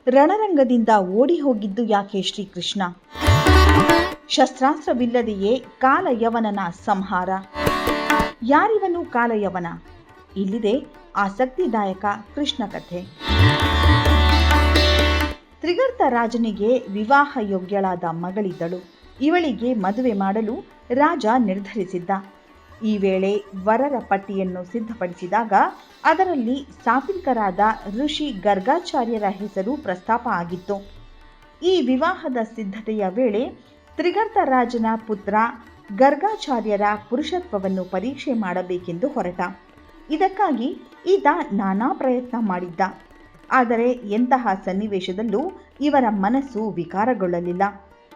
ರಣರಂಗದಿಂದ ಓಡಿ ಹೋಗಿದ್ದು ಯಾಕೆ ಶ್ರೀಕೃಷ್ಣ? ಶಸ್ತ್ರಾಸ್ತ್ರವಿಲ್ಲದೆಯೇ ಕಾಲಯವನನ ಸಂಹಾರ. ಯಾರಿವನು ಕಾಲಯವನ? ಇಲ್ಲಿದೆ ಆಸಕ್ತಿದಾಯಕ ಕೃಷ್ಣ ಕಥೆ. ತ್ರಿಗರ್ತ ರಾಜನಿಗೆ ವಿವಾಹ ಯೋಗ್ಯಳಾದ ಮಗಳಿದ್ದಳು. ಇವಳಿಗೆ ಮದುವೆ ಮಾಡಲು ರಾಜ ನಿರ್ಧರಿಸಿದ್ದ. ಈ ವೇಳೆ ವರರ ಪಟ್ಟಿಯನ್ನು ಸಿದ್ಧಪಡಿಸಿದಾಗ ಅದರಲ್ಲಿ ಸಾತ್ವಿಕರಾದ ಋಷಿ ಗರ್ಗಾಚಾರ್ಯರ ಹೆಸರು ಪ್ರಸ್ತಾಪ ಆಗಿತ್ತು. ಈ ವಿವಾಹದ ಸಿದ್ಧತೆಯ ವೇಳೆ ತ್ರಿಗರ್ತ ರಾಜನ ಪುತ್ರ ಗರ್ಗಾಚಾರ್ಯರ ಪುರುಷತ್ವವನ್ನು ಪರೀಕ್ಷೆ ಮಾಡಬೇಕೆಂದು ಹೊರಟ. ಇದಕ್ಕಾಗಿ ಈತ ನಾನಾ ಪ್ರಯತ್ನ ಮಾಡಿದ್ದ. ಆದರೆ ಎಂತಹ ಸನ್ನಿವೇಶದಲ್ಲೂ ಇವರ ಮನಸ್ಸು ವಿಕಾರಗೊಳ್ಳಲಿಲ್ಲ.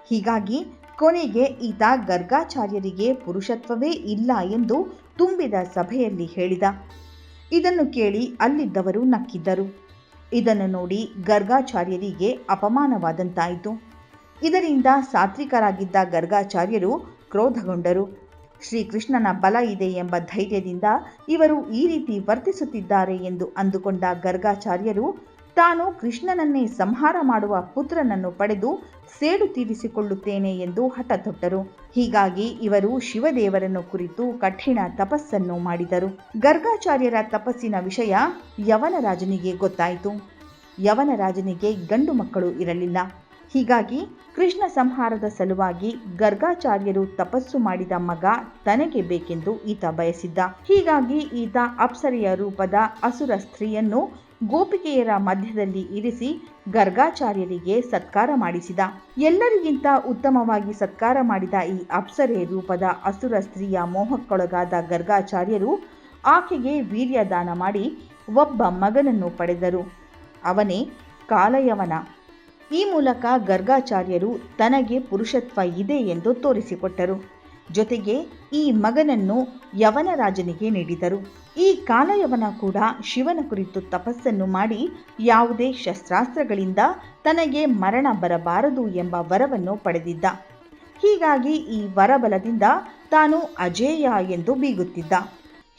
ಹೀಗಾಗಿ ಕೊನೆಗೆ ಈತ ಗರ್ಗಾಚಾರ್ಯರಿಗೆ ಪುರುಷತ್ವವೇ ಇಲ್ಲ ಎಂದು ತುಂಬಿದ ಸಭೆಯಲ್ಲಿ ಹೇಳಿದ. ಇದನ್ನು ಕೇಳಿ ಅಲ್ಲಿದ್ದವರು ನಕ್ಕಿದ್ದರು. ಇದನ್ನು ನೋಡಿ ಗರ್ಗಾಚಾರ್ಯರಿಗೆ ಅಪಮಾನವಾದಂತಾಯಿತು. ಇದರಿಂದ ಸಾತ್ವಿಕರಾಗಿದ್ದ ಗರ್ಗಾಚಾರ್ಯರು ಕ್ರೋಧಗೊಂಡರು. ಶ್ರೀಕೃಷ್ಣನ ಬಲ ಇದೆ ಎಂಬ ಧೈರ್ಯದಿಂದ ಇವರು ಈ ರೀತಿ ವರ್ತಿಸುತ್ತಿದ್ದಾರೆ ಎಂದು ಅಂದುಕೊಂಡ ಗರ್ಗಾಚಾರ್ಯರು ತಾನು ಕೃಷ್ಣನನ್ನೇ ಸಂಹಾರ ಮಾಡುವ ಪುತ್ರನನ್ನು ಪಡೆದು ಸೇಡು ತೀರಿಸಿಕೊಳ್ಳುತ್ತೇನೆ ಎಂದು ಹಠತೊಟ್ಟರು. ಹೀಗಾಗಿ ಇವರು ಶಿವದೇವರನ್ನು ಕುರಿತು ಕಠಿಣ ತಪಸ್ಸನ್ನು ಮಾಡಿದರು. ಗರ್ಗಾಚಾರ್ಯರ ತಪಸ್ಸಿನ ವಿಷಯ ಯವನರಾಜನಿಗೆ ಗೊತ್ತಾಯಿತು. ಯವನರಾಜನಿಗೆ ಗಂಡು ಮಕ್ಕಳು ಇರಲಿಲ್ಲ. ಹೀಗಾಗಿ ಕೃಷ್ಣ ಸಂಹಾರದ ಸಲುವಾಗಿ ಗರ್ಗಾಚಾರ್ಯರು ತಪಸ್ಸು ಮಾಡಿದ ಮಗ ತನಗೆ ಬೇಕೆಂದು ಈತ ಬಯಸಿದ್ದ. ಹೀಗಾಗಿ ಈತ ಅಪ್ಸರೆಯ ರೂಪದ ಅಸುರ ಸ್ತ್ರೀಯನ್ನು ಗೋಪಿಕೆಯರ ಮಧ್ಯದಲ್ಲಿ ಇರಿಸಿ ಗರ್ಗಾಚಾರ್ಯರಿಗೆ ಸತ್ಕಾರ ಮಾಡಿಸಿದ. ಎಲ್ಲರಿಗಿಂತ ಉತ್ತಮವಾಗಿ ಸತ್ಕಾರ ಮಾಡಿದ ಈ ಅಪ್ಸರೆ ರೂಪದ ಅಸುರ ಸ್ತ್ರೀಯ ಮೋಹಕ್ಕೊಳಗಾದ ಗರ್ಗಾಚಾರ್ಯರು ಆಕೆಗೆ ವೀರ್ಯದಾನ ಮಾಡಿ ಒಬ್ಬ ಮಗನನ್ನು ಪಡೆದರು. ಅವನೇ ಕಾಲಯವನ. ಈ ಮೂಲಕ ಗರ್ಗಾಚಾರ್ಯರು ತನಗೆ ಪುರುಷತ್ವ ಇದೆ ಎಂದು ತೋರಿಸಿಕೊಟ್ಟರು. ಜೊತೆಗೆ ಈ ಮಗನನ್ನು ಯವನರಾಜನಿಗೆ ನೀಡಿದರು. ಈ ಕಾಲಯವನ ಕೂಡ ಶಿವನ ಕುರಿತು ತಪಸ್ಸನ್ನು ಮಾಡಿ ಯಾವುದೇ ಶಸ್ತ್ರಾಸ್ತ್ರಗಳಿಂದ ತನಗೆ ಮರಣ ಬರಬಾರದು ಎಂಬ ವರವನ್ನು ಪಡೆದಿದ್ದ. ಹೀಗಾಗಿ ಈ ವರಬಲದಿಂದ ತಾನು ಅಜೇಯ ಎಂದು ಬೀಗುತ್ತಿದ್ದ.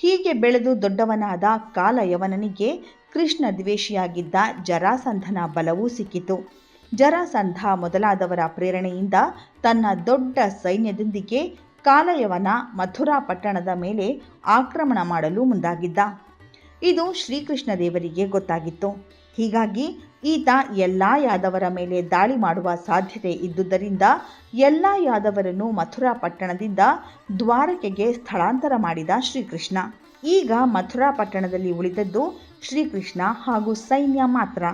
ಹೀಗೆ ಬೆಳೆದು ದೊಡ್ಡವನಾದ ಕಾಲಯವನನಿಗೆ ಕೃಷ್ಣ ದ್ವೇಷಿಯಾಗಿದ್ದ ಜರಾಸಂಧನ ಬಲವೂ ಸಿಕ್ಕಿತು. ಜರಾಸಂಧ ಮೊದಲಾದವರ ಪ್ರೇರಣೆಯಿಂದ ತನ್ನ ದೊಡ್ಡ ಸೈನ್ಯದೊಂದಿಗೆ ಕಾಲಯವನ ಮಥುರಾ ಪಟ್ಟಣದ ಮೇಲೆ ಆಕ್ರಮಣ ಮಾಡಲು ಮುಂದಾಗಿದ್ದ. ಇದು ಶ್ರೀಕೃಷ್ಣ ದೇವರಿಗೆ ಗೊತ್ತಾಗಿತ್ತು. ಹೀಗಾಗಿ ಈತ ಎಲ್ಲ ಯಾದವರ ಮೇಲೆ ದಾಳಿ ಮಾಡುವ ಸಾಧ್ಯತೆ ಇದ್ದುದರಿಂದ ಎಲ್ಲ ಯಾದವರನ್ನು ಮಥುರಾ ಪಟ್ಟಣದಿಂದ ದ್ವಾರಕೆಗೆ ಸ್ಥಳಾಂತರ ಮಾಡಿದ ಶ್ರೀಕೃಷ್ಣ. ಈಗ ಮಥುರಾ ಪಟ್ಟಣದಲ್ಲಿ ಉಳಿದದ್ದು ಶ್ರೀಕೃಷ್ಣ ಹಾಗೂ ಸೈನ್ಯ ಮಾತ್ರ.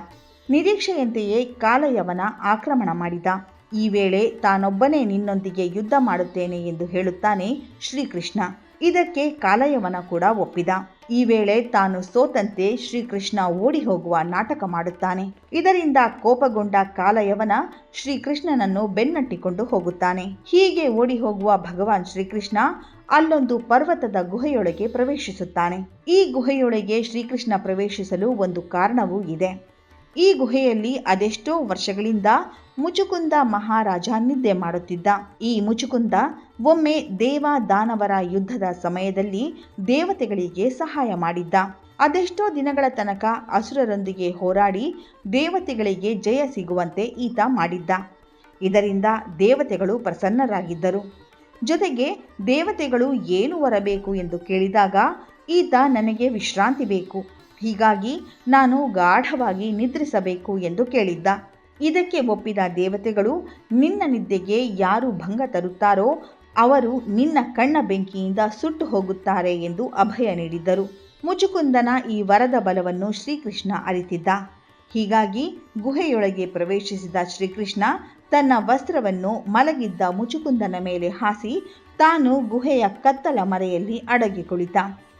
ನಿರೀಕ್ಷೆಯಂತೆಯೇ ಕಾಲಯವನ ಆಕ್ರಮಣ ಮಾಡಿದ. ಈ ವೇಳೆ ತಾನೊಬ್ಬನೇ ನಿನ್ನೊಂದಿಗೆ ಯುದ್ಧ ಮಾಡುತ್ತೇನೆ ಎಂದು ಹೇಳುತ್ತಾನೆ ಶ್ರೀಕೃಷ್ಣ. ಇದಕ್ಕೆ ಕಾಲಯವನ ಕೂಡ ಒಪ್ಪಿದ. ಈ ವೇಳೆ ತಾನು ಸೋತಂತೆ ಶ್ರೀಕೃಷ್ಣ ಓಡಿ ಹೋಗುವ ನಾಟಕ ಮಾಡುತ್ತಾನೆ. ಇದರಿಂದ ಕೋಪಗೊಂಡ ಕಾಲಯವನ ಶ್ರೀಕೃಷ್ಣನನ್ನು ಬೆನ್ನಟ್ಟಿಕೊಂಡು ಹೋಗುತ್ತಾನೆ. ಹೀಗೆ ಓಡಿ ಹೋಗುವ ಭಗವಾನ್ ಶ್ರೀಕೃಷ್ಣ ಅಲ್ಲೊಂದು ಪರ್ವತದ ಗುಹೆಯೊಳಗೆ ಪ್ರವೇಶಿಸುತ್ತಾನೆ. ಈ ಗುಹೆಯೊಳಗೆ ಶ್ರೀಕೃಷ್ಣ ಪ್ರವೇಶಿಸಲು ಒಂದು ಕಾರಣವೂ ಇದೆ. ಈ ಗುಹೆಯಲ್ಲಿ ಅದೆಷ್ಟೋ ವರ್ಷಗಳಿಂದ ಮುಚುಕುಂದ ಮಹಾರಾಜ ನಿದ್ದೆ ಮಾಡುತ್ತಿದ್ದ. ಈ ಮುಚುಕುಂದ ಒಮ್ಮೆ ದೇವ ದಾನವರ ಯುದ್ಧದ ಸಮಯದಲ್ಲಿ ದೇವತೆಗಳಿಗೆ ಸಹಾಯ ಮಾಡಿದ್ದ. ಅದೆಷ್ಟೋ ದಿನಗಳ ತನಕ ಅಸುರರೊಂದಿಗೆ ಹೋರಾಡಿ ದೇವತೆಗಳಿಗೆ ಜಯ ಸಿಗುವಂತೆ ಈತ ಮಾಡಿದ್ದ. ಇದರಿಂದ ದೇವತೆಗಳು ಪ್ರಸನ್ನರಾಗಿದ್ದರು. ಜೊತೆಗೆ ದೇವತೆಗಳು ಏನು ವರಬೇಕು ಎಂದು ಕೇಳಿದಾಗ ಈತ ನನಗೆ ವಿಶ್ರಾಂತಿ ಬೇಕು, ಹೀಗಾಗಿ ನಾನು ಗಾಢವಾಗಿ ನಿದ್ರಿಸಬೇಕು ಎಂದು ಕೇಳಿದ್ದ. ಇದಕ್ಕೆ ಒಪ್ಪಿದ ದೇವತೆಗಳು ನಿನ್ನ ನಿದ್ದೆಗೆ ಯಾರು ಭಂಗ ತರುತ್ತಾರೋ ಅವರು ನಿನ್ನ ಕಣ್ಣ ಬೆಂಕಿಯಿಂದ ಸುಟ್ಟು ಹೋಗುತ್ತಾರೆ ಎಂದು ಅಭಯ ನೀಡಿದ್ದರು. ಮುಚುಕುಂದನ ಈ ವರದ ಬಲವನ್ನು ಶ್ರೀಕೃಷ್ಣ ಅರಿತಿದ್ದ. ಹೀಗಾಗಿ ಗುಹೆಯೊಳಗೆ ಪ್ರವೇಶಿಸಿದ ಶ್ರೀಕೃಷ್ಣ ತನ್ನ ವಸ್ತ್ರವನ್ನು ಮಲಗಿದ್ದ ಮುಚುಕುಂದನ ಮೇಲೆ ಹಾಸಿ ತಾನು ಗುಹೆಯ ಕತ್ತಲ ಮರೆಯಲ್ಲಿ ಅಡಗಿ ಕುಳಿತ.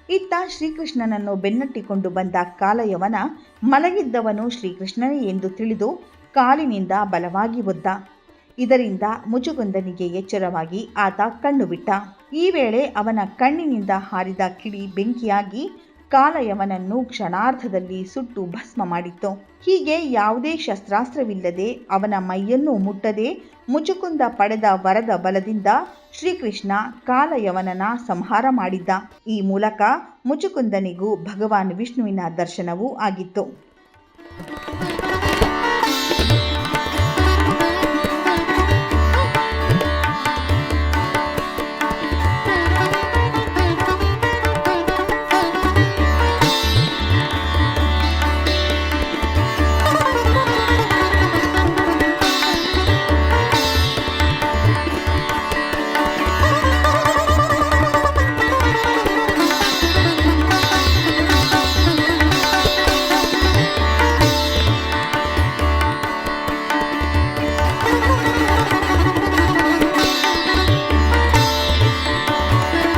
ಇತ್ತ ಶ್ರೀಕೃಷ್ಣನನ್ನು ಬೆನ್ನಟ್ಟಿಕೊಂಡು ಬಂದ ಕಾಲಯವನ ಮಲಗಿದ್ದವನು ಶ್ರೀಕೃಷ್ಣನೇ ಎಂದು ತಿಳಿದು ಕಾಲಿನಿಂದ ಬಲವಾಗಿ ಒದ್ದ. ಇದರಿಂದ ಮುಚುಕುಂದನಿಗೆ ಎಚ್ಚರವಾಗಿ ಆತ ಕಣ್ಣು ಬಿಟ್ಟ. ಈ ವೇಳೆ ಅವನ ಕಣ್ಣಿನಿಂದ ಹಾರಿದ ಕಿಡಿ ಬೆಂಕಿಯಾಗಿ ಕಾಲಯವನನ್ನು ಕ್ಷಣಾರ್ಧದಲ್ಲಿ ಸುಟ್ಟು ಭಸ್ಮ ಮಾಡಿತ್ತು. ಹೀಗೆ ಯಾವುದೇ ಶಸ್ತ್ರಾಸ್ತ್ರವಿಲ್ಲದೆ ಅವನ ಮೈಯನ್ನು ಮುಟ್ಟದೆ ಮುಚುಕುಂದ ಪಡೆದ ವರದ ಬಲದಿಂದ ಶ್ರೀಕೃಷ್ಣ ಕಾಲಯವನನ ಸಂಹಾರ ಮಾಡಿದ್ದ. ಈ ಮೂಲಕ ಮುಚುಕುಂದನಿಗೂ ಭಗವಾನ್ ವಿಷ್ಣುವಿನ ದರ್ಶನವೂ ಆಗಿತ್ತು.